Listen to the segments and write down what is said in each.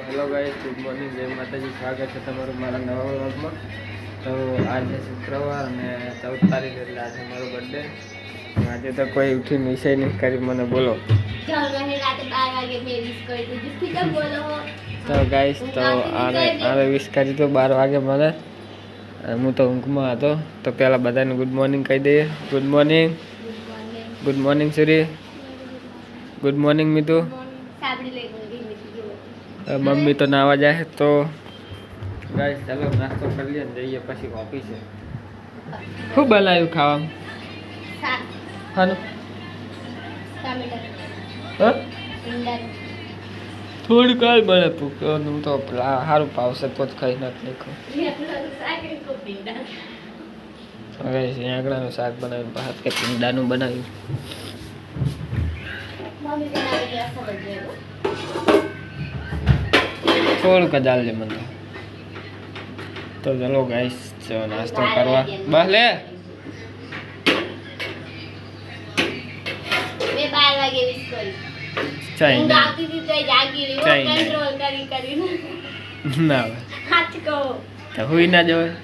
Hello guys, good morning, જય માતાજી. સ્વાગત છે તમારું મારા નવા વ્લોગમાં. તો આજે શુક્રવાર અને 14 તારીખ એટલે આજે મારો બર્થડે. આજે તો કોઈ ઉઠીને વિષય નહીં કરી મને બોલો. તો ગાઈસ તો આરે વિશ કરી તો 12 વાગે મને. હું તો ઊંઘમાં હતો. તો પહેલાં બધાને ગુડ મોર્નિંગ કહી દઈએ. Good morning. Good morning Suri. Good morning Mitu. Mummy તો નાવા જાય. તો ગાઈસ ચાલો નાસ્તો કરી લઈએ ને જઈએ પછી ઓફિસે. શું બનાવ્યું ખાવામાં? થોડું કાલ બને હું તો સારું પાવશે તો જ ખાઈ નાખી આંગળાનું શાક બનાવ્યું ભાત કે પીંડાનું બનાવ્યું. થોડુંક જ આલજે મને. તો ચલો ગાઈસ નાસ્તો કરવા બસ લે. હુઈ ના જવાય.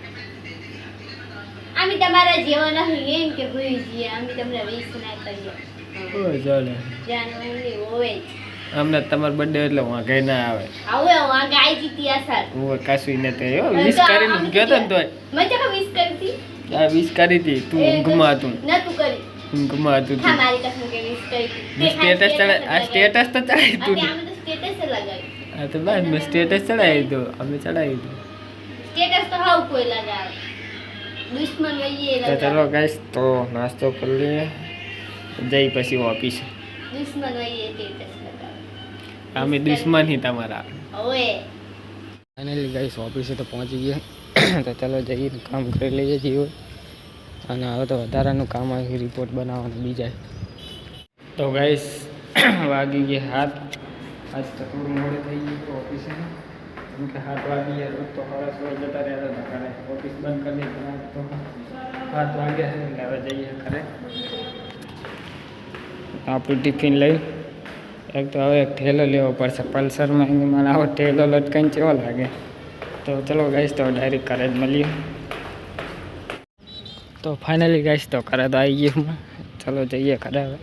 અમે તમારા જેવા નહીં એમ કે ભૂઈ જઈએ. અમે તમને વિશ ના કરીએ. ચાલે હોય અમને તમારો બર્થડે એટલે વાંઘે ના આવે. આવો વાંઘે આવી જીતી અસર. હું કશું નથી વિશ કરીને ગયો તો ને તોય મેં તો વિશ કરી હતી. આ વિશ કરી હતી. તું ઊંઘમાં હતું. નતું કરી. ઊંઘમાં હતું. હા મારી કસમ કે વિશ કરી હતી. સ્ટેટસ ચડાય. આ સ્ટેટસ તો ચડાવી તું. અમે તો સ્ટેટસ લગાવી. હા તો બસ મેં સ્ટેટસ ચડાવી દો. અમે ચડાવી દો સ્ટેટસ તો હાવ કોઈ લગાવે. દુશ્મન વઈએ તો લગાવે. ચલો ગાઈસ તો નાસ્તો કરી લઈએ જઈ પછી ઓફિસ. દુશ્મન વઈએ સ્ટેટસ લગાવે. અમે દુશ્મન હી તમારા. ઓએ ફાઇનલી ગાઈસ ઓફિસે તો પહોંચી ગયા. તો ચલો જઈએ કામ કરી લઈએ જીવો. અને હવે તો વધારાનું કામ આવ્યું રિપોર્ટ બનાવવાનું બીજા. તો ગાઈસ વાગી ગયા 7. આજ તો થોડું મોડું થઈ ગયું ઓફિસે. કેમ કે 7 વાગી ગયા રોજ તો હરસ હોય જતા રહેતા હતા ઘરે. ઓફિસ બંધ કરી દીધી તો 7 વાગ્યા છે એટલે હવે જઈએ ઘરે. આપણું ટિફિન લઈ એક તો હવે એક ઠેલો લેવો પડશે પલ્સરમાં. એની મને આવો ઠેલો લટકાઈને કેવો લાગે. તો ચલો ગાઈસ તો ડાયરેક્ટ ઘરે જ મળીએ. તો ફાઇનલી ગાઈસ તો ઘરે તો આવી ગયું. ચલો જઈએ ઘરે હવે.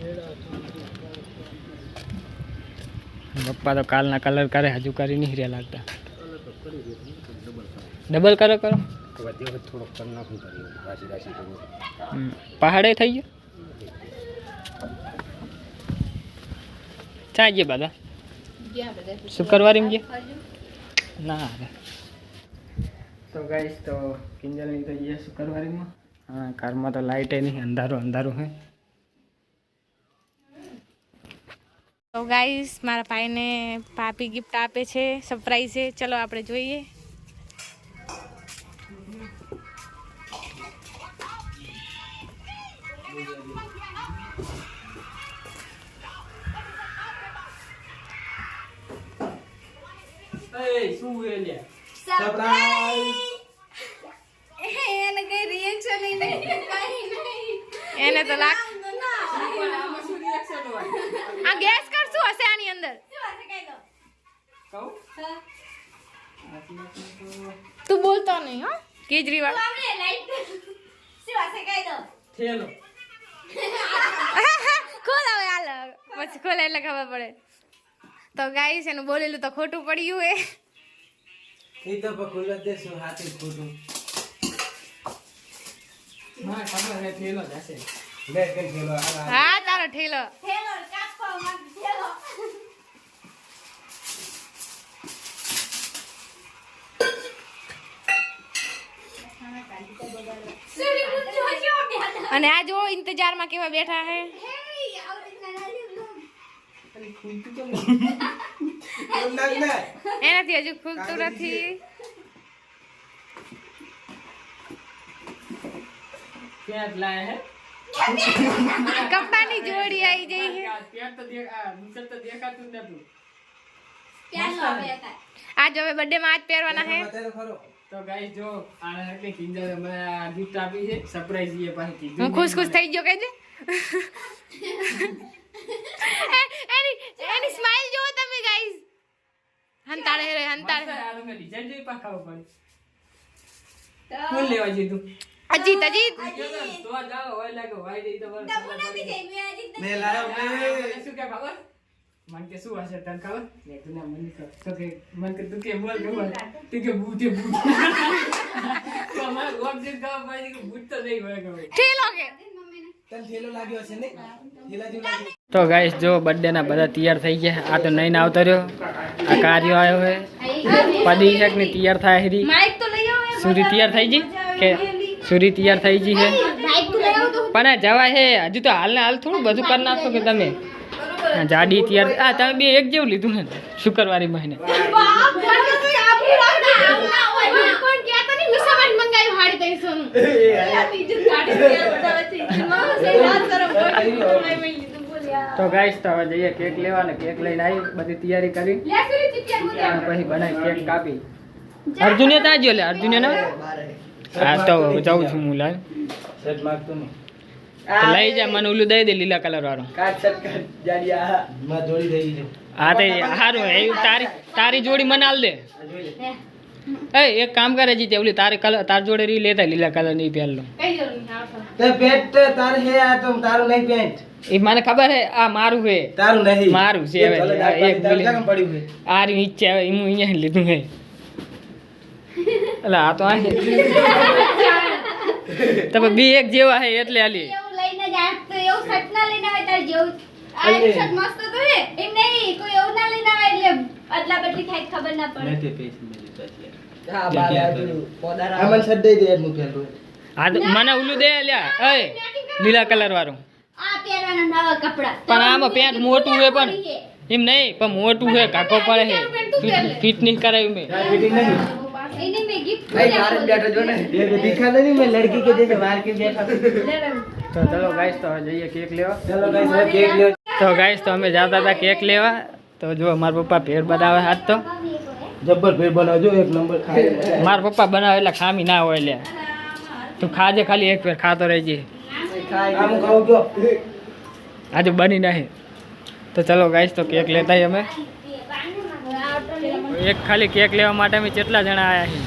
પપ્પા તો કાલના કલર કરે હજુ કરી નહીં રહ્યા લાગતા. ડબલ કરો પહાડે થઈ ગયો. ચા ગયા બધા શુક્રવારે ગયા ના. તો ગાઈસ તો કિંજલની તો ગયા શુક્રવારીમાં. હા કારમાં તો લાઇટ નહીં અંધારું અંધારું હે. તો ગાઈસ મારા ભાઈને પાપી ગિફ્ટ આપે છે સરપ્રાઈઝ છે. ચલો આપણે જોઈએ. એને કઈ રિએક્શન એને તો લાગ આ ગેસ કર શું હશે આની અંદર. તું બોલતો નહીં હો કેજરીવાલ. ખોલ હવે હાલ પછી ખોલે એટલે ખબર પડે. તો ગાઈસ એનું બોલેલું તો ખોટું પડ્યું એ. એ તો ખોલ દેશું હાથે ખોટું. હા ખબર હે થેલો જશે. લે કે થેલો હા તારો ઠેલો. ઠેલો કાપો માં ઠેલો. અને આ જો ઇંતજારમાં કેવા બેઠા હે. એનાથી હજુ ખુલતું નથી. કપડાની જોડી આવી ગઈ છે. આજ હવે બર્થડે માં આજ પહેરવાના હે. તો ગાઈસ જો આને એટલે કિંજલ મને ગિફ્ટ આપી છે સરપ્રાઈઝ એ પાછી કીધું. હું ખુશ થઈ ગયો કહેજે. એની સ્માઈલ જો તમે ગાઈસ. હંતાડે રે હંતાડે આ તમે ડિઝાઇન જોઈ પાખાવ પડી ફૂલ લેવા જીતું અજીત અજીત તો જાવ હોય લાગે વાઈ દઈ તો બસ મેં લાયો શું કે ખબર મન કે શું હશે તને ખબર ને તું ના મન તો કે મન કે તું કે બોલ તું કે ભૂતે ભૂત તો અમાર ઓબ્જેક્ટ ગાવ પાડી કે ભૂત તો નહીં હોય કે ઠીલો કે તને થેલો લાગ્યો હશે ને થેલા જેવું લાગ્યું તો ગાઈસ જો બર્થડે ના બધા તૈયાર થઈ ગયા આ તો નહીં આવતો રહ્યો આ કાર્યો આવ્યો હે પદી શક ને તૈયાર થાય હેરી માઈક તો લઈ આવો સુરી તૈયાર થઈ ગઈ કે સુરી તૈયાર થઈ ગઈ હે બાઈક તો લઈ આવો તો પણ જવા હે હજુ તો હાલ ને હાલ થોડું બધું કરી નાખો કે તમે જાડી તૈયાર આ તમે બે એક જેવું લીધું હે શુક્રવારે મહિને બાપ મને તો આપી રાખના હોય કોણ કહેતા નહીં મિસાવાટ મંગાવ્યું હાડી તઈસોનું બીજું ગાડી તૈયાર બતાવે છે માં સે વાત કરો તો ગાઈસ તો હવે જઈએ કેક લેવા ને કેક લઈને આવી બધી તૈયારી કરી લે સુરી ચિપિયા મુદે અને પછી બનાવી કેક કાપી અર્જુને ત્યાં ગયો લે અર્જુને ના હા તો જાઉં છું હું લાવ સેટ માગતો ને તો લઈ જા મને ઓલું દઈ દે લીલા કલર વાળું કાટ સેટ કાટ જાડિયા માં જોડી દઈ દે હા તો સારું એ તારી જોડી મને આલ દે જોઈ લે એ એક કામ કરે જી તે ઓલી તારી કલર તાર જોડે રી લેતા લીલા કલર ની પહેર લો કઈ જરૂર નહીં આવતો તે પેન્ટ તાર હે આ તો તારું નહીં પેન્ટ એ મને ખબર હે આ મારું હે તારું નહીં મારું છે હવે એક બોલે કેમ પડ્યું હે આ રી ઈચ્છે હવે હું અહીંયા લીધું હે એટલે આ તો આ તમે બે એક જેવા હે એટલે આલી એવું લઈને જાય તો એવું શર્ટ ના લઈને આવે તાર જેવું આ શર્ટ મસ્ત તો હે એમ નહીં કોઈ એવું ના લઈને આવે એટલે અદલા બદલી થાય ખબર ના પડે મેં તે પેજ મે લીધા છે હા બાર આજુ પોદારા આ મને શર્ટ દઈ દે હું પહેલું હા તો મને ઓલું દે લ્યા એ લીલા કલર વાળું આ પહેરવાના નવા કપડા પણ આમાં પેન્ટ મોટું હે પણ એમ નહીં પણ મોટું હે કાકો પડે હે ફિટ નહીં કરાવ્યું મેં ફિટિંગ નહીં એને મેં ગિફ્ટ भाई बाहर बैठो जो ना ये दिखा नहीं मैं लड़की के जैसे बाहर के बैठा તો ચલો ગાઈસ તો હવે જઈએ કેક લેવા चलो गाइस मैं केक ले તો ગાઈસ તો અમે જતા હતા કેક લેવા તો જો મારા પપ્પા ભેળ બનાવે હાથ તો जब्बर पेट बनाओ एक नंबर खाए મારા પપ્પા બનાવે એટલે ખામી ના હોય લે તું ખાજે ખાલી એક ફેર ખાતો રહેજે हम खाओ क्यों આજે બની નહીં તો ચલો ગાઈસ તો કેક લેતા આવીએ અમે એક ખાલી કેક લેવા માટે અમે કેટલા જણા આવ્યા છીએ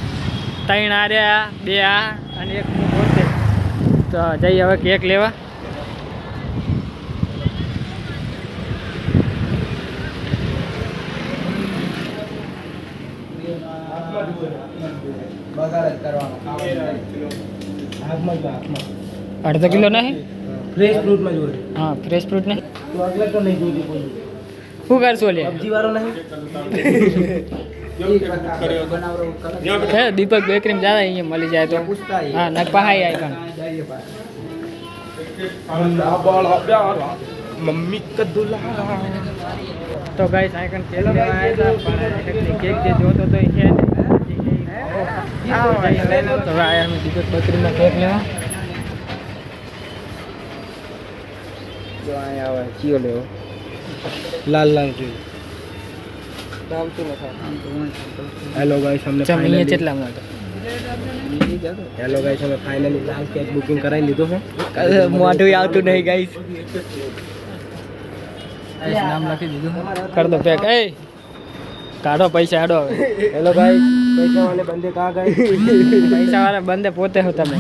3 આર્યા 2 આ અને એક હું પોતે તો જઈએ હવે કેક લેવા बगाड़ करवाना आग में અડધો કિલો નહીં फ्रेश फ्रूट में जो હા ફ્રેશ ફ્રૂટ નહીં तो अगला तो नहीं जोड़ी कोई શું કરશો લે सब्जी वाला नहीं હે દીપક બેકરી માં જાય અહીંયા મળી જાય તો હા ના પહાઈ આઈ કાન मम्मी का दुल्हा તો ગાઈસ આઈકન કેક લેવા આવ્યા હતા પણ કેક જે જોતો તો એ છે નહીં તો આયા અમે દીપક બેકરીમાં કેક લેવા જો આયા આવે ચિયો લેવો लाल लाल की નામ શું લખા हेलो गाइस हमने ચમ અહીંયા કેટલા માં हेलो गाइस हमें फाइनली लाल केक बुकिंग कराई लीधो है મોઢું આવતું નહીં ગાઈસ નામ લખી દીધું કર દો પેક એ કાઢો પૈસા આડો હવે हेलो गाइस पैसा वाले बंदे कहाँ गए પૈસા વાળા બંદે પોતે હો તમે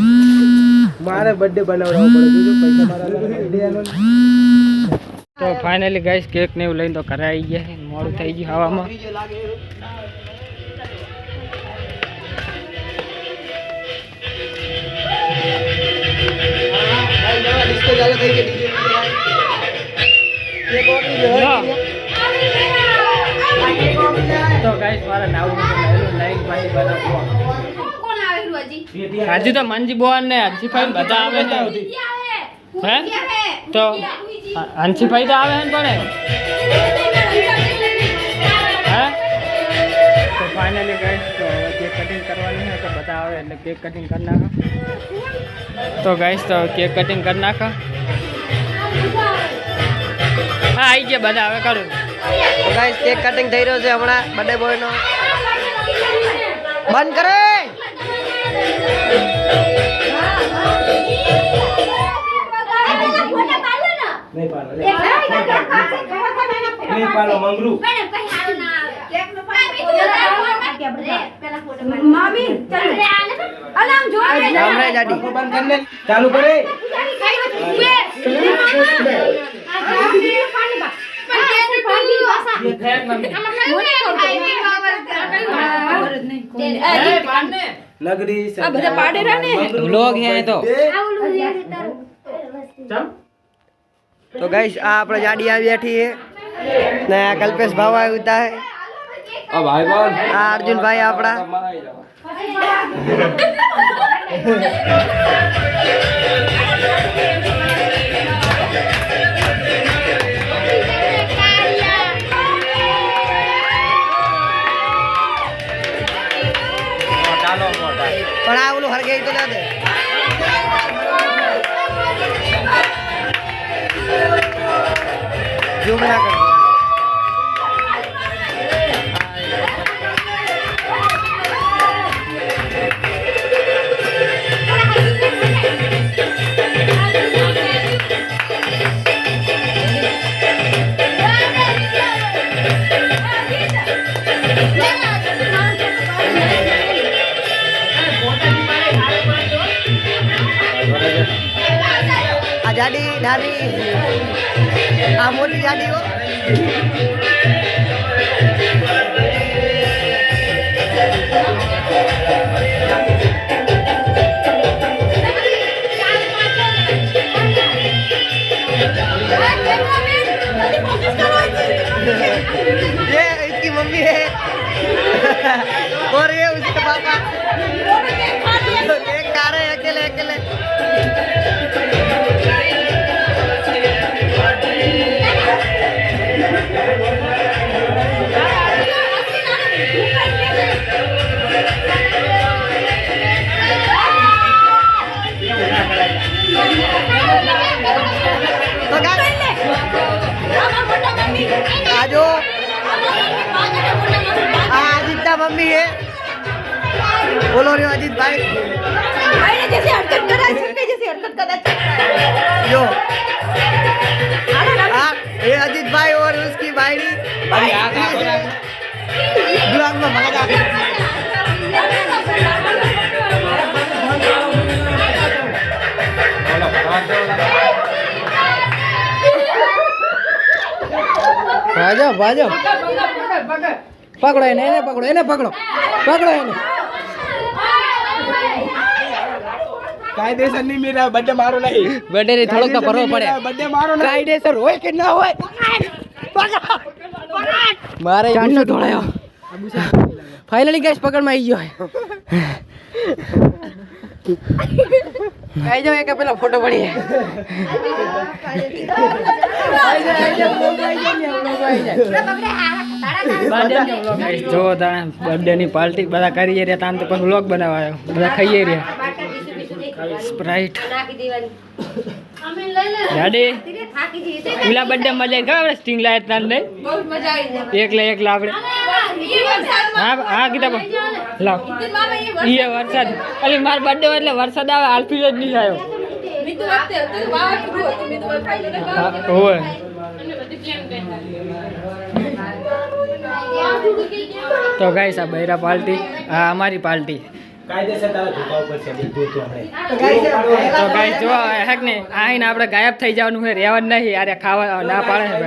मारे बर्थडे बनावड़ा पड़े जो पैसा मारा बर्थडे आनो તો ફાઇનલી ગાઈસ કેક ને એવું લઈને તો ઘરે આવી ગયા છે મોડું થઈ ગયું હવામાં डिस्को ज्यादा થઈ ગઈ ડીજે કેક ઓર્ડર તો ગાઈસ મારા નાવું લાઈન પાછી બનાવો કોણ આવેલું હજી આજે તો મંજી બોન ને હંસીભાઈ બધા આવે છે હે તો હંસીભાઈ તો આવે છે ને પણ હે તો ફાઇનલી ગાઈસ તો કેક કટિંગ કરવાની છે તો બધા આવે એટલે કેક કટિંગ કરી નાખો તો ગાઈસ તો કેક કટિંગ કરી નાખો હા આવી ગયા બધા હવે કરું તો ગાઈસ કેક કટિંગ થઈ રહ્યો છે હમણાં બર્થડે બોય નો બંધ કરે नहीं पालो नहीं पालो मंगरू પણ કઈ હાલ ના આવે કેક નો પાડે પેલા ફોટો મામી ચાલ રે આમ જો રામરાય જાડી બંધ કરને ચાલુ કરે નગરી આ બધા પાડેરા ને વ્લોગ હે તો तो गाइस आ अपना जाडी आ बैठी है नया कल्पेश भाव होता है अब भाई बोल आ अर्जुन भाई अपना પણ આ ઓલું હરગે તો ના દે ઝૂમ ના કર आ जाडी डाली आ मोटी जाडी हो ये इसकी मम्मी है और ये उसके पापा एक कार है अकेले अकेले आजो अजीत मम्मी है बोलो रे अजीत भाई जैसे हरकत करा है जैसे हरकत करा जो ये अजीत भाई और उसकी भाईड़ी ब्लॉग में भगा जाते भाजो भाजो पकड़ो इन्हें पकड़ो इन्हें पकड़ो पकड़ो इन्हें कायदेसर नहीं मेरा बर्थडे मारो नहीं बर्थडे रे थोड़ो तो परवा पड़े बर्थडे मारो नहीं कायदेसर होय के ना होय मारे चांदो ढोळायो फाइनली गैस पकड़ में आई गयो है आई जाओ एक पहला फोटो पड़ी है जो बर्थडे ની પાર્ટી બધા કરીએ રે તાન તો વ્લોગ બનાવાયો બધા ખાઈએ રે સ્પ્રાઇટ ડાડી ઓલા બર્થડે મજા આવી ગયો સ્ટિંગ લાઈટ તાન દે बहुत मजा आई એકલા આપણે હા હા કીધા લાવ ઈ વરસાદ અલી માર બર્થડે એટલે વરસાદ આવે આલ્ફી જ નહીં આવ્યો मैं तो वक्त तो वाह शुरू होती मैं तो खाई लेने હા ઓય તો ગાઈસ આ બૈરા પાર્ટી આ અમારી પાર્ટી કાયદેસર તારા ધોકા ઉપર છે બધું તો આપણે તો ગાઈસ જો હેક ને આઈને આપણે ગાયબ થઈ જવાનું છે રહેવાનું નહીં યાર ખાવા ના પાડે છે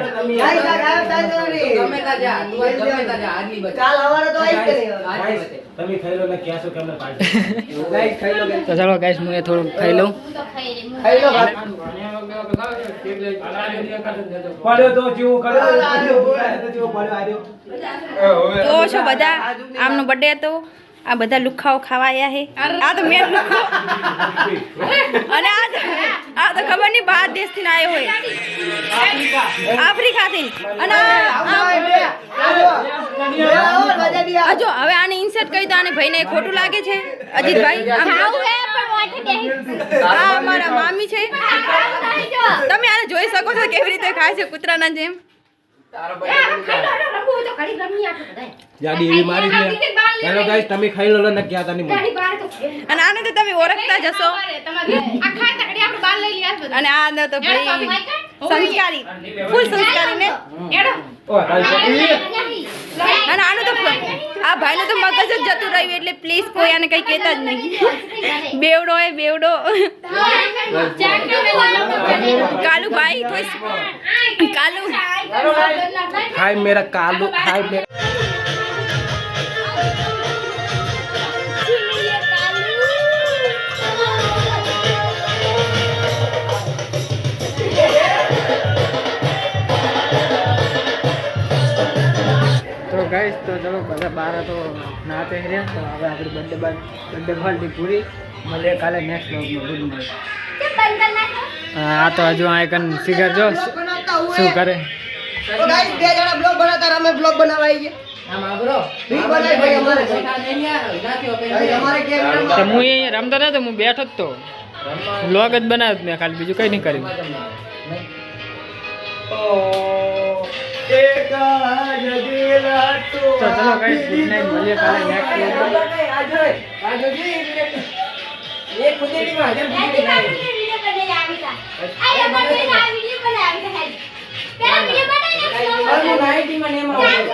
કાલ હવારે તો આઈ કરે તમે ખાઈ લો ને ક્યાં છો કેમને પાર્ટી ગાઈસ ખાઈ લો તો ચાલો ગાઈસ હું થોડું ખાઈ લઉં ખાઈ લો પડ્યો તો જીવ કર્યો તો જીવ પડ્યો આર્યો તો શું બધા આમનો બર્થડે હતો આ બધા લુખાઓ ખાવાયા હે આ તો મેન લુખો અને આ તો ખબર નહીં બહાર દેશથી આવ્યો હોય આફ્રિકાથી અને જો હવે આને ઇન્સર્ટ કરી તો આને ભાઈને ખોટું લાગે છે અજીતભાઈ આમ આ અમારા મામી છે તમે આને જોઈ શકો છો કેવી રીતે ખાય છે કૂતરાના જેમ જાડી એવી મારી છે હેલો ગાઈસ તમે ખાઈ લો ને ક્યાં તાની મળી અને આને તો તમે ઓળખતા જશો અને આ ને તો ભાઈ સંસ્કારી ફૂલ સંસ્કારી ને ઓ ગાઈસ અને આનું તો આ ભાઈનું તો મગજ જ જતું રહ્યું એટલે પ્લીઝ કોઈ આને કઈ કહેતા જ નહીં. બેવડો એ બેવડો. કાલુ ભાઈ થોડી કાલુ હાય મેરા કાલુ, હાય મેરા તો ગાઈસ તો ચલો બધા બાર તો નાતે રહ્યા તો હવે આપણી બર્થડે પાર્ટી પૂરી મળીએ કાલે નેક્સ્ટ બ્લોગમાં. Good night. આ તો હજુ આ એકન સિગર જો શું કરે. તો ગાઈસ બે જણા બ્લોગ બનાવતા અમે બ્લોગ બનાવવા આવી ગયા. આમાં બ્રો રીલ બનાવી ભાઈ અમારે અમારે કેમ તો હું અહીંયા રમતો નતો, હું બેઠો જ તો બ્લોગ જ બનાવ્યો મેં ખાલી, બીજું કઈ નહીં કર્યું. તો ચલો ગાઈસ ગુડ નાઇટ, મળીએ કાલે નેક્સ્ટ બ્લોગમાં. એક ખુદેડીમાં હજાર એથી બાજુ કે વિડિયો બનાવી આવીતા. આ અમારે આ વિડિયો બનાવી છે. પેલા વિડિયો બનાવી નાખો. નાઈટી માં નેમ